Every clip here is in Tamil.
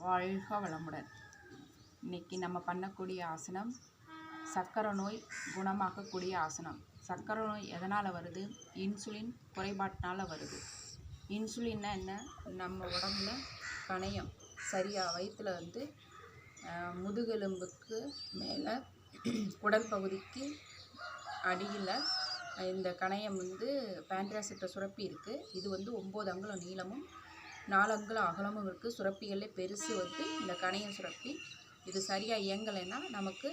வாழ்க வளமுடன். இன்றைக்கி நம்ம பண்ணக்கூடிய ஆசனம் சர்க்கரை நோய் குணமாக்கக்கூடிய ஆசனம். சர்க்கரை நோய் எதனால் வருது? இன்சுலின் குறைபாட்டினால் வருது. இன்சுலின்னா என்ன? நம்ம உடம்புல கணையம் சரியாக வயிற்றில் முதுகெலும்புக்கு மேலே குடல் பகுதிக்கு அடியில் இந்த கணையம் பேன்க்ரியாஸ் சுரப்பி இருக்குது. இது 9 அங்குலம் நீளமும் 4 அங்குலம் அகலமும் இருக்குது. சுரப்பிகளே பெருசு இந்த கணையம் சுரப்பி. இது சரியாக இயங்கலைன்னா நமக்கு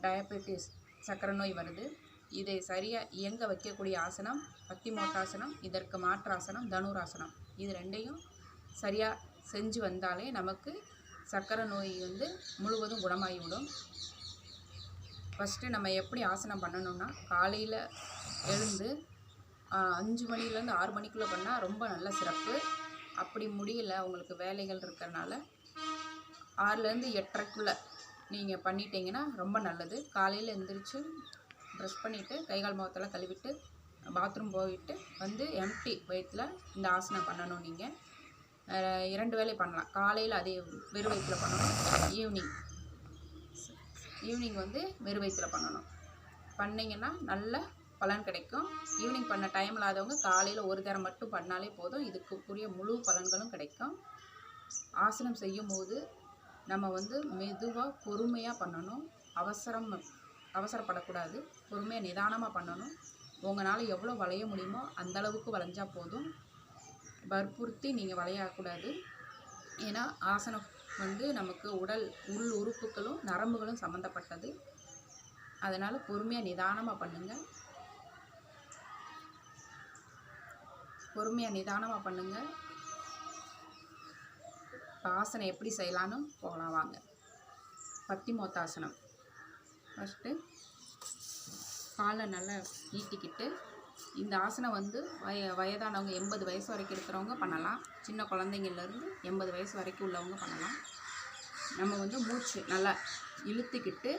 டயபெட்டிஸ் சர்க்கரை நோய் வருது. இதை சரியாக இயங்க வைக்கக்கூடிய ஆசனம் பத்திமோட்டாசனம், இதற்கு மாற்றாசனம் தனுராசனம். இது ரெண்டையும் சரியாக செஞ்சு வந்தாலே நமக்கு சர்க்கரை நோய் முழுவதும் குணமாகிவிடும். ஃபஸ்ட்டு நம்ம எப்படி ஆசனம் பண்ணணும்னா, காலையில் எழுந்து 5 மணிலேருந்து 6 மணிக்குள்ளே பண்ணால் ரொம்ப நல்ல சிறப்பு. அப்படி முடியல, உங்களுக்கு வேலைகள் இருக்கிறனால 6லேருந்து 8:30க்குள்ளே நீங்கள் பண்ணிட்டீங்கன்னா ரொம்ப நல்லது. காலையில் எழுந்திரிச்சு ப்ரஷ் பண்ணிவிட்டு கைகால் முகத்தெல்லாம் கழுவிட்டு பாத்ரூம் போயிட்டு எம்டி வயிற்றில் இந்த ஆசனம் பண்ணணும். நீங்கள் 2 வேளை பண்ணலாம். காலையில் அதே வெறும் வயிற்றில் பண்ணணும், ஈவினிங் வெறும் வயிற்றில் பண்ணணும். பண்ணிங்கன்னா நல்ல பலன் கிடைக்கும். ஈவினிங் பண்ண டைம் இல்லாதவங்க காலையில் ஒரு தரம் மட்டும் பண்ணாலே போதும். இதுக்குரிய முழு பலன்களும் கிடைக்கும். ஆசனம் செய்யும் போது நம்ம மெதுவாக பொறுமையாக பண்ணணும். அவசரப்படக்கூடாது. பொறுமையாக நிதானமாக பண்ணணும். உங்களால் எவ்வளோ வளைய முடியுமோ அந்தளவுக்கு வளைஞ்சால் போதும். வற்புறுத்தி நீங்கள் வளையக்கூடாது. ஏன்னா ஆசனம் நமக்கு உள் உறுப்புகளும் நரம்புகளும் சம்மந்தப்பட்டது. அதனால் பொறுமையாக நிதானமாக பண்ணுங்கள். இப்போ ஆசனம் எப்படி செய்யலான்னு போகலாம் வாங்க. பத்திமோத்தாசனம். ஃபஸ்ட்டு காலை நல்லா நீட்டிக்கிட்டு, இந்த ஆசனம் வயதானவங்க 80 வயசு வரைக்கும் இருக்கிறவங்க பண்ணலாம். சின்ன குழந்தைங்கள்லேருந்து 80 வயசு வரைக்கும் உள்ளவங்க பண்ணலாம். நம்ம மூச்சு நல்லா இழுத்துக்கிட்டு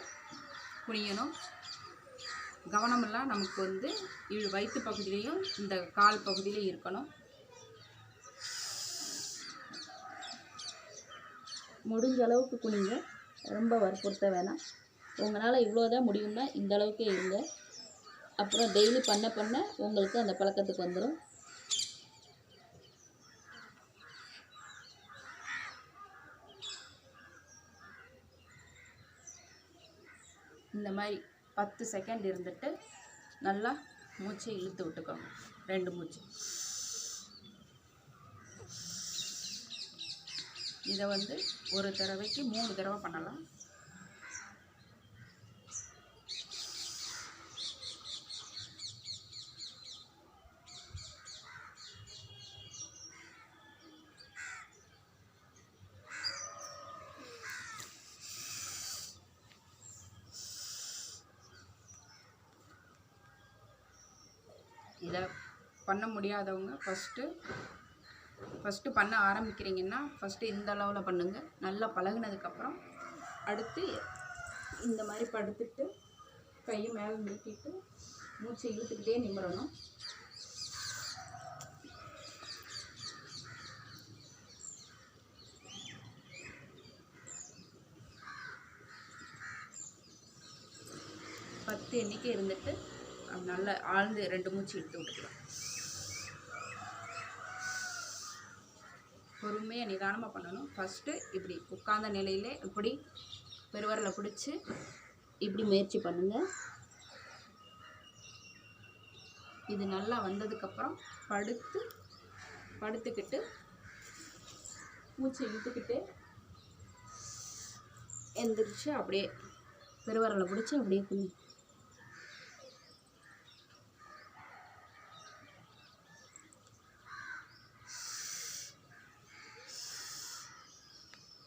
குனியணும். கவனமெல்லாம் நமக்கு வயிற்று பகுதியிலையும் இந்த கால் பகுதியிலையும் இருக்கணும். முடிஞ்ச அளவுக்கு குனிங்க, ரொம்ப வற்புறுத்த வேணாம். உங்களால் இவ்வளோதான் முடியும்னா இந்த அளவுக்கே இருங்க. அப்புறம் டெய்லி பண்ண உங்களுக்கு அந்த பழக்கத்துக்கு வந்துடும். இந்த மாதிரி 10 செகண்ட் இருந்துட்டு நல்லா மூச்சை இழுத்து விட்டுக்கோங்க. 2 மூச்சு. இதை ஒரு தடவைக்கு 3 தடவை பண்ணலாம். இதை பண்ண முடியாதவங்க ஃபஸ்ட்டு பண்ண ஆரம்பிக்கிறீங்கன்னா இந்த அளவில் பண்ணுங்கள். நல்லா பழகுனதுக்கப்புறம் அடுத்து இந்த மாதிரி படுத்துட்டு கையை மேலே நீட்டிட்டு மூச்சை இழுத்துக்கிட்டே நிமிரணும். பத்து எண்ணிக்கை இருந்துட்டு நல்லா ஆழ்ந்து 2 மூச்சு இழுத்து விட்டுக்கலாம். பொறுமையாக நிதானமாக பண்ணணும். ஃபஸ்ட்டு இப்படி உட்கார்ந்த நிலையிலே இப்படி பெருவரலை பிடிச்சி இப்படி முயற்சி பண்ணுங்கள். இது நல்லா வந்ததுக்கப்புறம் படுத்துக்கிட்டு மூச்சு இழுத்துக்கிட்டு எந்திரிச்சு அப்படியே பெருவரலை பிடிச்சி அப்படியே குனி.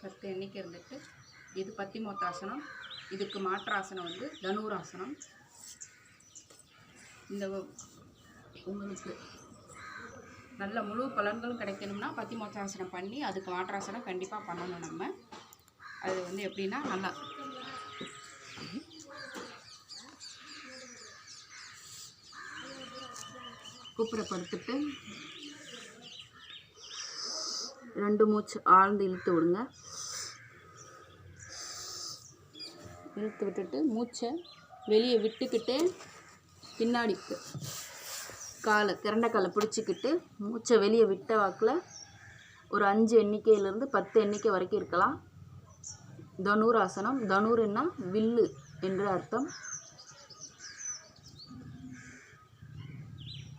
பத்து எண்ணிக்கை இருந்துட்டு இது பத்திமோத்தாசனம். இதுக்கு மாற்றாசனம் தனுராசனம். இந்த உங்களுக்கு நல்ல முழு பலன்களும் கிடைக்கணும்னா பத்திமோத்தாசனம் பண்ணி அதுக்கு மாற்றாசனம் கண்டிப்பாக பண்ணணும். நம்ம அது எப்படின்னா நல்லா குப்புறப்படுத்திட்டு 2 மூச்சு ஆழ்ந்து இழுத்து விடுங்க. இழுத்து விட்டுட்டு மூச்சை வெளியே விட்டுக்கிட்டு பின்னாடி திரண்ட காலை பிடிச்சிக்கிட்டு மூச்சை வெளியே விட்ட வாக்கில் ஒரு 5 எண்ணிக்கையிலேருந்து 10 எண்ணிக்கை வரைக்கும் இருக்கலாம். தனுராசனம். தனுர்னா வில்லு என்று அர்த்தம்.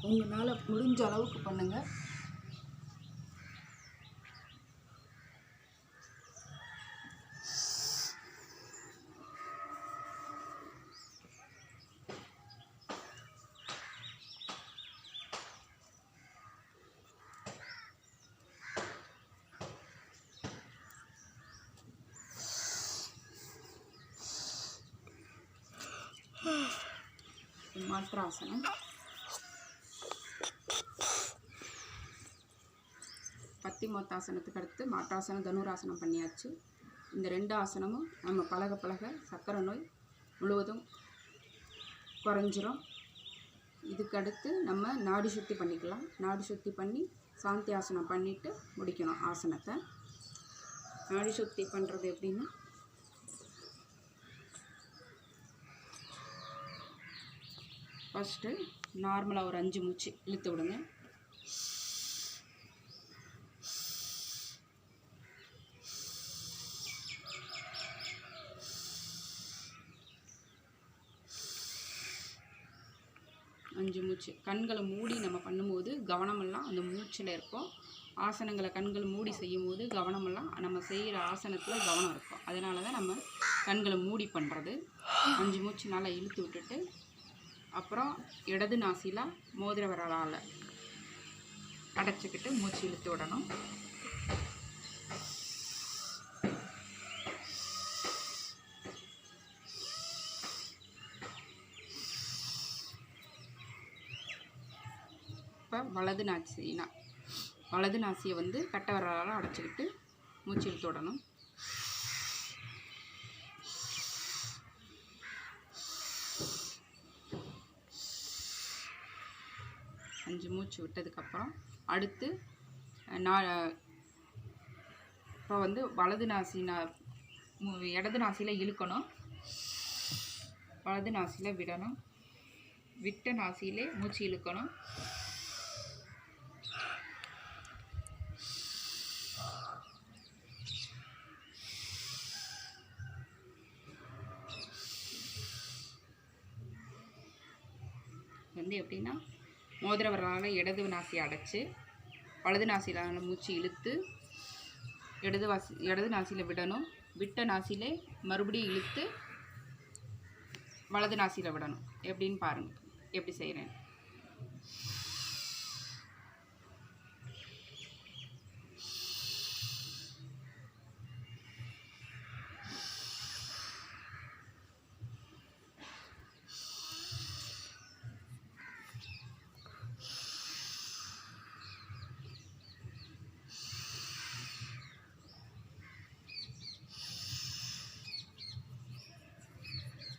உங்களால் முடிஞ்ச அளவுக்கு பண்ணுங்கள். மாற்றாசனம். பத்திமோத்தாசனத்துக்கு அடுத்து மாற்றாசனம் தனுராசனம் பண்ணியாச்சு. இந்த 2 ஆசனமும் நம்ம பழக பழக சர்க்கரை நோய் முழுவதும் குறைஞ்சிரும். இதுக்கு அடுத்து நம்ம நாடி சுத்தி பண்ணிக்கலாம். நாடி சுத்தி பண்ணி சாந்தி ஆசனம் பண்ணிவிட்டு முடிக்கணும் ஆசனத்தை. நாடி சுத்தி பண்ணுறது எப்படின்னா, ஃபஸ்ட்டு நார்மலாக ஒரு 5 மூச்சு இழுத்து விடுங்க. அஞ்சு மூச்சு. கண்களை மூடி நம்ம பண்ணும்போது கவனமெல்லாம் அந்த மூச்சில் இருக்கும். ஆசனங்களை கண்களை மூடி செய்யும் போது கவனமெல்லாம் நம்ம செய்கிற ஆசனத்தில் கவனம் இருக்கும். அதனால தான் நம்ம கண்களை மூடி பண்ணுறது. 5 மூச்சு நல்லா இழுத்து விட்டுட்டு அப்புறம் இடது நாசியில் மோதிர விரலால் அடைச்சிக்கிட்டு மூச்சு இழுத்து விடணும். இப்போ வலது நாசியை வந்து கட்டை விரலால் அடைச்சிக்கிட்டு மூச்சு இழுத்து விடணும். அஞ்சு மூச்சு விட்டதுக்கப்புறம் அடுத்து இப்போ வந்து இடது நாசியில் இழுக்கணும், வலது நாசியில் விடணும். விட்ட நாசியிலே மூச்சு இழுக்கணும். வந்து எப்படின்னா, மோதிர விரலால் இடது நாசியை அடைச்சி வலது நாசியில் மூச்சு இழுத்து இடது நாசியில் விடணும். விட்ட நாசியிலே மறுபடியும் இழுத்து வலது நாசியில் விடணும். எப்படின்னு பாருங்கள் எப்படி செய்கிறேன்.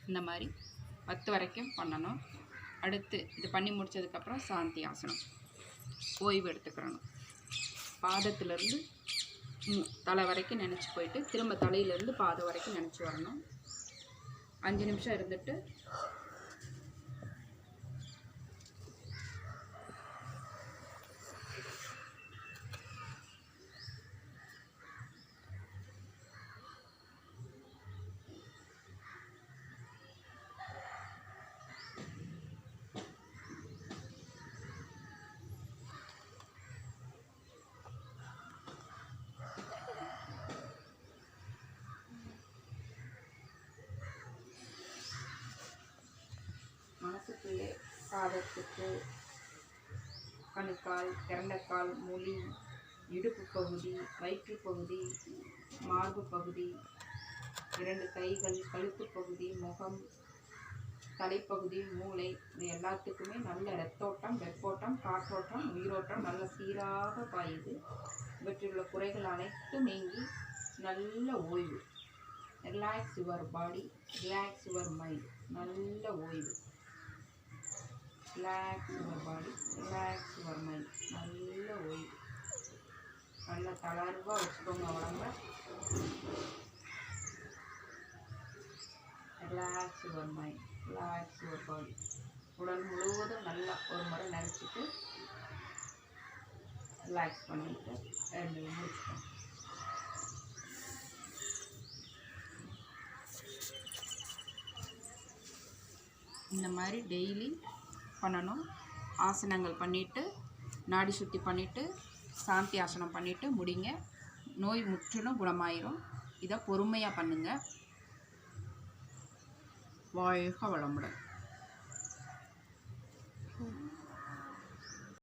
இந்த மாதிரி 10 வரைக்கும் பண்ணணும். அடுத்து இது பண்ணி முடித்ததுக்கப்புறம் சாந்தி ஆசனம், ஓய்வு எடுத்துக்கிறணும். பாதத்திலேருந்து தலை வரைக்கும் நினச்சி போயிட்டு திரும்ப தலையிலேருந்து பாதம் வரைக்கும் நினச்சி வரணும். 5 நிமிஷம் இருந்துட்டு மனசுக்குள்ளே பாதத்துக்கு, கணுக்கால், திரண்டக்கால், மொழி, இடுப்பு பகுதி, வயிற்று பகுதி, மார்பு பகுதி, 2 கைகள், கழுத்து பகுதி, முகம், தலைப்பகுதி, மூளை, இது எல்லாத்துக்குமே நல்ல இரத்தோட்டம், வெப்போட்டம், காற்றோட்டம், உயிரோட்டம் நல்ல சீராக பாயுது. இவற்றில் உள்ள குறைகள் அனைத்தும் நீங்கி நல்ல ஓய்வு. Relax your body, relax your mind. நல்ல ஓய்வு. Relax your body, relax your mind. நல்ல ஓய்வு. நல்லா தளர்வாக வச்சுக்கோங்க உடம்ப. Relax your mind, relax your body. உடல் முழுவதும் நல்லா ஒரு முறை நினச்சிட்டு ரிலாக்ஸ் பண்ணிட்டு முடிச்சுக்கோங்க. இந்த மாதிரி டெய்லி பண்ணணும். ஆசனங்கள் பண்ணிவிட்டு, நாடி சுத்தி பண்ணிவிட்டு, சாந்தி ஆசனம் பண்ணிவிட்டு முடிங்க. நோய் முற்றிலும் குணமாயிரும். இதை பொறுமையாக பண்ணுங்கள். வாழ்க வளமுடன்.